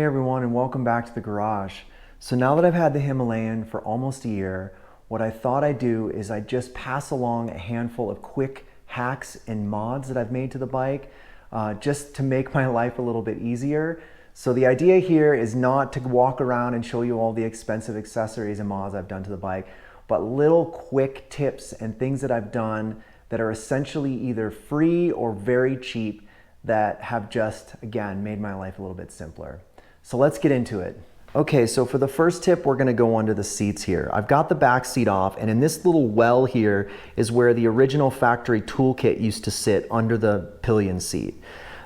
Hey everyone, and welcome back to the garage. So now that I've had the Himalayan for almost a year, what I thought I'd do is I'd just pass along a handful of quick hacks and mods that I've made to the bike just to make my life a little bit easier. So the idea here is not to walk around and show you all the expensive accessories and mods I've done to the bike, but little quick tips and things that I've done that are essentially either free or very cheap that have just, again, made my life a little bit simpler. So let's get into it. Okay, so for the first tip, we're gonna go under the seats here. I've got the back seat off, and in this little well here is where the original factory toolkit used to sit under the pillion seat.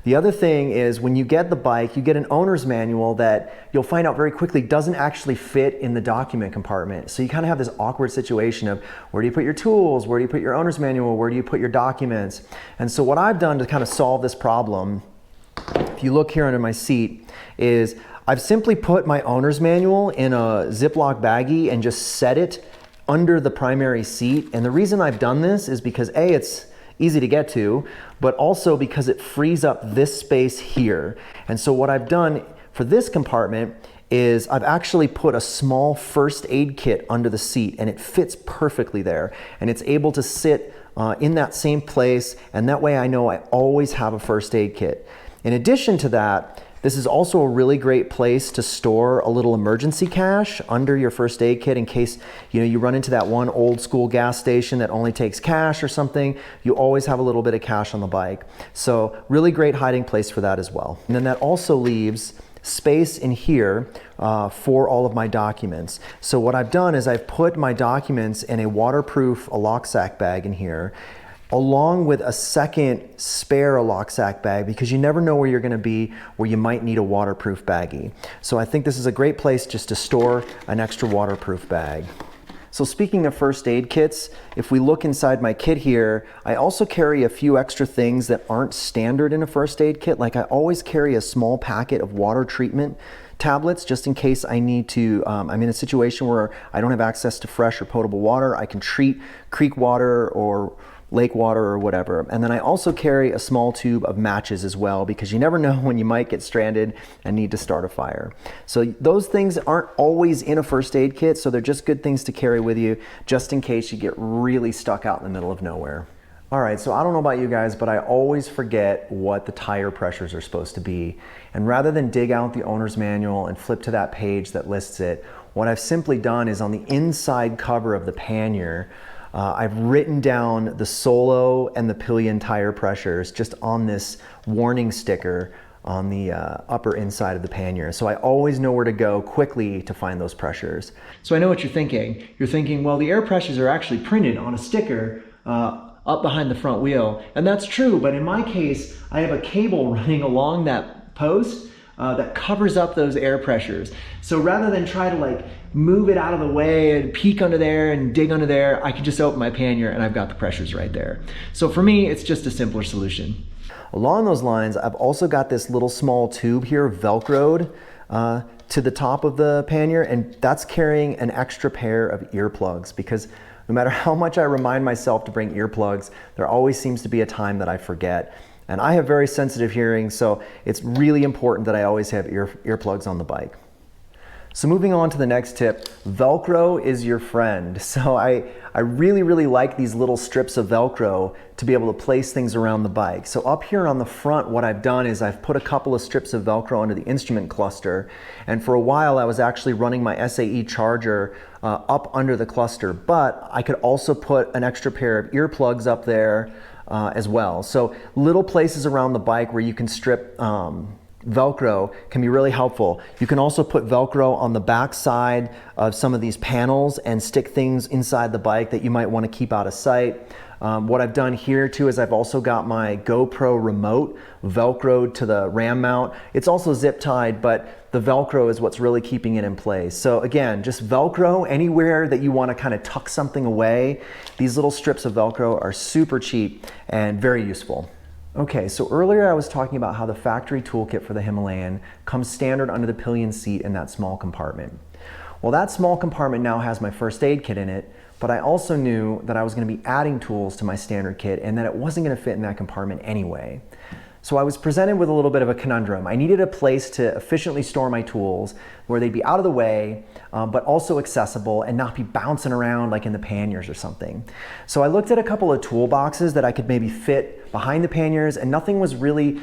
The other thing is when you get the bike, you get an owner's manual that you'll find out very quickly doesn't actually fit in the document compartment. So you kind of have this awkward situation of where do you put your tools, where do you put your owner's manual, where do you put your documents? And so what I've done to kind of solve this problem, if you look here under my seat, is I've simply put my owner's manual in a Ziploc baggie and just set it under the primary seat. And the reason I've done this is because A, it's easy to get to, but also because it frees up this space here. And so what I've done for this compartment is I've actually put a small first aid kit under the seat, and it fits perfectly there. And it's able to sit in that same place, and that way I know I always have a first aid kit. In addition to that, this is also a really great place to store a little emergency cash under your first aid kit in case you run into that one old school gas station that only takes cash or something. You always have a little bit of cash on the bike. So really great hiding place for that as well. And then that also leaves space in here for all of my documents. So what I've done is I've put my documents in a waterproof lock sack bag in here, along with a second spare lock sack bag, because you never know where you're gonna be where you might need a waterproof baggie. So I think this is a great place just to store an extra waterproof bag. So speaking of first aid kits, if we look inside my kit here, I also carry a few extra things that aren't standard in a first aid kit. Like I always carry a small packet of water treatment tablets just in case I need to, I'm in a situation where I don't have access to fresh or potable water. I can treat creek water or lake water or whatever. And then I also carry a small tube of matches as well, because you never know when you might get stranded and need to start a fire. So those things aren't always in a first aid kit, so they're just good things to carry with you just in case you get really stuck out in the middle of nowhere. All right, so I don't know about you guys, but I always forget what the tire pressures are supposed to be. And rather than dig out the owner's manual and flip to that page that lists it, what I've simply done is on the inside cover of the pannier, I've written down the Solo and the pillion tire pressures just on this warning sticker on the upper inside of the pannier. So I always know where to go quickly to find those pressures. So I know what you're thinking. You're thinking, well, the air pressures are actually printed on a sticker up behind the front wheel. And that's true, but in my case, I have a cable running along that post that covers up those air pressures. So rather than try to move it out of the way and peek under there and dig under there, I can just open my pannier and I've got the pressures right there. So for me, it's just a simpler solution. Along those lines, I've also got this little small tube here Velcroed to the top of the pannier, and that's carrying an extra pair of earplugs, because no matter how much I remind myself to bring earplugs, there always seems to be a time that I forget. And I have very sensitive hearing, so it's really important that I always have earplugs on the bike. So moving on to the next tip, Velcro is your friend. So I really, really like these little strips of Velcro to be able to place things around the bike. So up here on the front, what I've done is I've put a couple of strips of Velcro under the instrument cluster. And for a while, I was actually running my SAE charger up under the cluster, but I could also put an extra pair of earplugs up there as well. So little places around the bike where you can strip Velcro can be really helpful. You can also put Velcro on the back side of some of these panels and stick things inside the bike that you might want to keep out of sight. What I've done here too is I've also got my GoPro remote Velcroed to the ram mount. It's also zip tied, but the Velcro is what's really keeping it in place. So again, just Velcro anywhere that you want to kind of tuck something away. These little strips of Velcro are super cheap and very useful. Okay, so earlier I was talking about how the factory toolkit for the Himalayan comes standard under the pillion seat in that small compartment. Well, that small compartment now has my first aid kit in it, but I also knew that I was going to be adding tools to my standard kit and that it wasn't going to fit in that compartment anyway. So I was presented with a little bit of a conundrum. I needed a place to efficiently store my tools where they'd be out of the way, but also accessible and not be bouncing around like in the panniers or something. So I looked at a couple of toolboxes that I could maybe fit behind the panniers, and nothing was really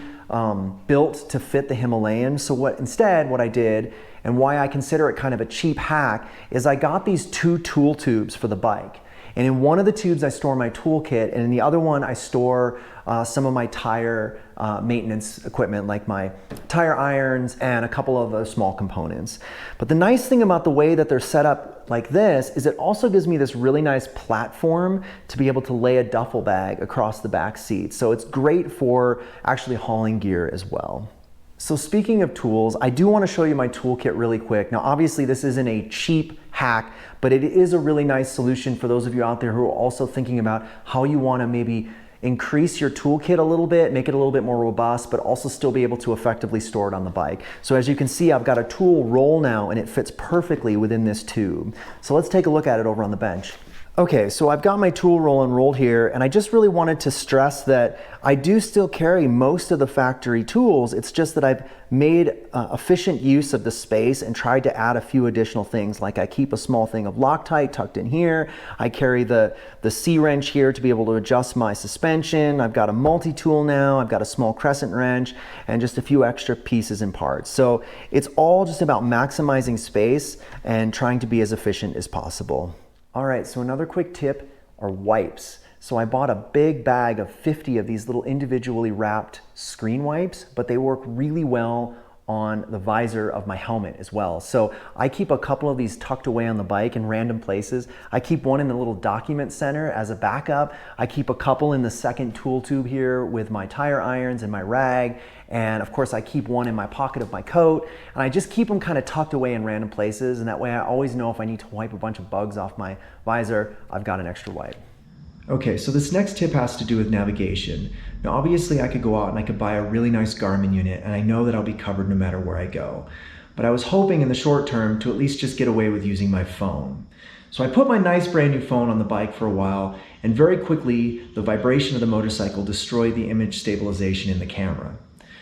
built to fit the Himalayan. So what I did, and why I consider it kind of a cheap hack, is I got these 2 tool tubes for the bike. And in one of the tubes I store my toolkit, and in the other one I store some of my tire maintenance equipment, like my tire irons and a couple of other small components. But the nice thing about the way that they're set up like this is it also gives me this really nice platform to be able to lay a duffel bag across the back seat. So it's great for actually hauling gear as well. So speaking of tools, I do want to show you my toolkit really quick. Now obviously this isn't a cheap hack, but it is a really nice solution for those of you out there who are also thinking about how you want to maybe increase your toolkit a little bit, make it a little bit more robust, but also still be able to effectively store it on the bike. So as you can see, I've got a tool roll now, and it fits perfectly within this tube. So let's take a look at it over on the bench. Okay, so I've got my tool roll enrolled here, and I just really wanted to stress that I do still carry most of the factory tools. It's just that I've made efficient use of the space and tried to add a few additional things, like I keep a small thing of Loctite tucked in here. I carry the C-wrench here to be able to adjust my suspension. I've got a multi-tool now. I've got a small crescent wrench and just a few extra pieces and parts. So it's all just about maximizing space and trying to be as efficient as possible. All right, so another quick tip are wipes. So I bought a big bag of 50 of these little individually wrapped screen wipes, but they work really well on the visor of my helmet as well. So I keep a couple of these tucked away on the bike in random places. I keep one in the little document center as a backup. I keep a couple in the second tool tube here with my tire irons and my rag. And of course I keep one in my pocket of my coat, and I just keep them kind of tucked away in random places, and that way I always know if I need to wipe a bunch of bugs off my visor, I've got an extra wipe. Okay, so this next tip has to do with navigation. Now obviously I could go out and I could buy a really nice Garmin unit, and I know that I'll be covered no matter where I go. But I was hoping in the short term to at least just get away with using my phone. So I put my nice brand new phone on the bike for a while, and very quickly the vibration of the motorcycle destroyed the image stabilization in the camera.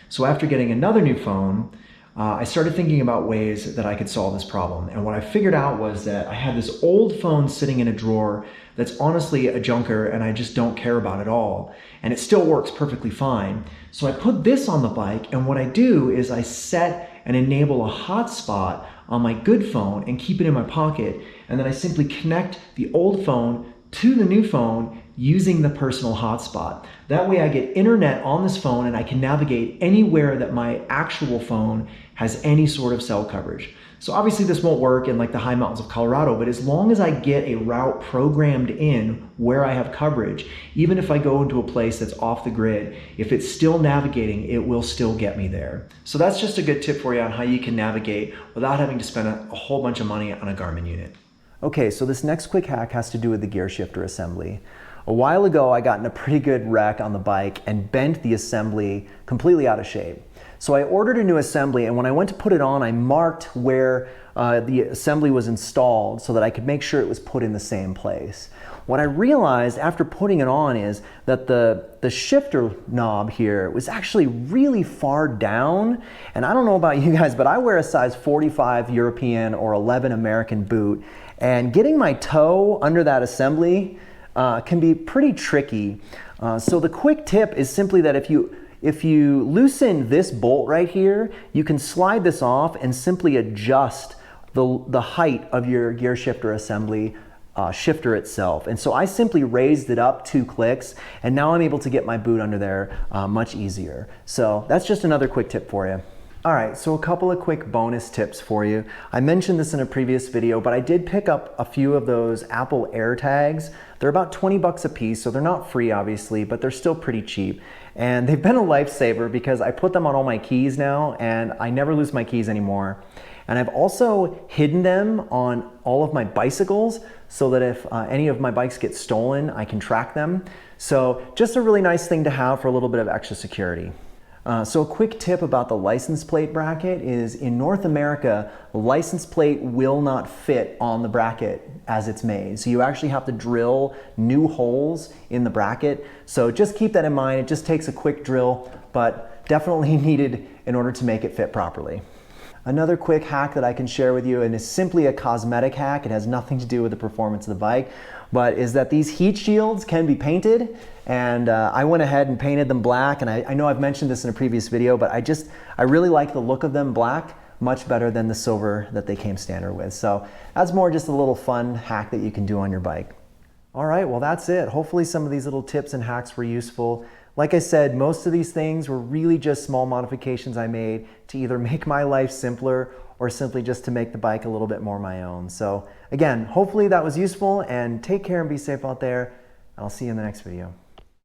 So after getting another new phone, I started thinking about ways that I could solve this problem. And what I figured out was that I had this old phone sitting in a drawer that's honestly a junker and I just don't care about at all. And it still works perfectly fine. So I put this on the bike, and what I do is I set and enable a hotspot on my good phone and keep it in my pocket. And then I simply connect the old phone to the new phone using the personal hotspot. That way I get internet on this phone and I can navigate anywhere that my actual phone has any sort of cell coverage. So obviously this won't work in like the high mountains of Colorado, but as long as I get a route programmed in where I have coverage, even if I go into a place that's off the grid, if it's still navigating, it will still get me there. So that's just a good tip for you on how you can navigate without having to spend a whole bunch of money on a Garmin unit. Okay, so this next quick hack has to do with the gear shifter assembly. A while ago, I got in a pretty good wreck on the bike and bent the assembly completely out of shape. So I ordered a new assembly, and when I went to put it on, I marked where the assembly was installed so that I could make sure it was put in the same place. What I realized after putting it on is that the shifter knob here was actually really far down. And I don't know about you guys, but I wear a size 45 European or 11 American boot, and getting my toe under that assembly can be pretty tricky. So the quick tip is simply that if you loosen this bolt right here, you can slide this off and simply adjust the height of your gear shifter assembly shifter itself. And so I simply raised it up 2 clicks, and now I'm able to get my boot under there much easier. So that's just another quick tip for you. All right, so a couple of quick bonus tips for you. I mentioned this in a previous video, but I did pick up a few of those Apple AirTags. They're about 20 bucks a piece, so they're not free obviously, but they're still pretty cheap. And they've been a lifesaver because I put them on all my keys now and I never lose my keys anymore. And I've also hidden them on all of my bicycles so that if any of my bikes get stolen, I can track them. So just a really nice thing to have for a little bit of extra security. So a quick tip about the license plate bracket is in North America, the license plate will not fit on the bracket as it's made. So you actually have to drill new holes in the bracket. So just keep that in mind. It just takes a quick drill, but definitely needed in order to make it fit properly. Another quick hack that I can share with you, and is simply a cosmetic hack, it has nothing to do with the performance of the bike, but is that these heat shields can be painted, and I went ahead and painted them black, and I know I've mentioned this in a previous video, but I really like the look of them black, much better than the silver that they came standard with. So that's more just a little fun hack that you can do on your bike. All right, well that's it. Hopefully some of these little tips and hacks were useful. Like I said, most of these things were really just small modifications I made to either make my life simpler or simply just to make the bike a little bit more my own. So again, hopefully that was useful, and take care and be safe out there. I'll see you in the next video.